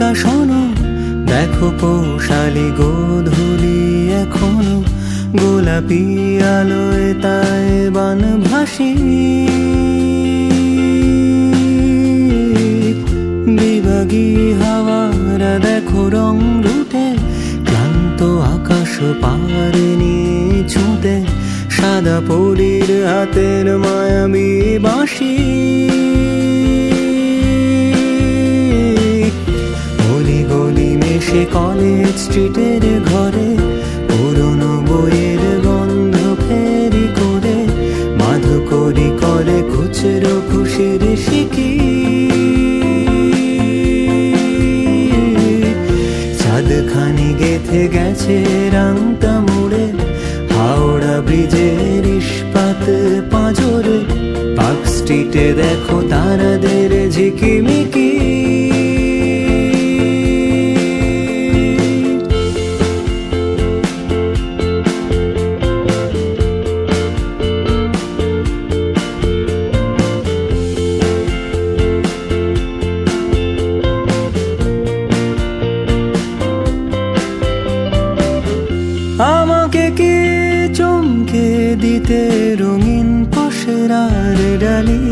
বালিকা শোনো, দেখো পৌশালী গোধূলি এখনো গোলাপি আলোয় তাই বান ভাসি। বিভাগী হাওয়ারা দেখো রং রুটে ক্লান্ত আকাশ পারেনি ছুঁতে, সাদা পরীর হাতের মায়াবী বাঁশি। গলি গলি মেশে কলেজ স্ট্রিটের ঘরে পুরনো বইয়ের গন্ধ ফেরি করে, মাধুকরী করে খুচরো খুশির শিকি। চাঁদখানি গেথে গেছে রাংতা মোড়ে, হাওড়া ব্রিজের ইস্পাত পাঁজরে, পার্ক স্ট্রিটে দেখো তারাদের ঝিকিমিকি। আমাকে কি চমকে দিতে রঙিন পসরার ডালি,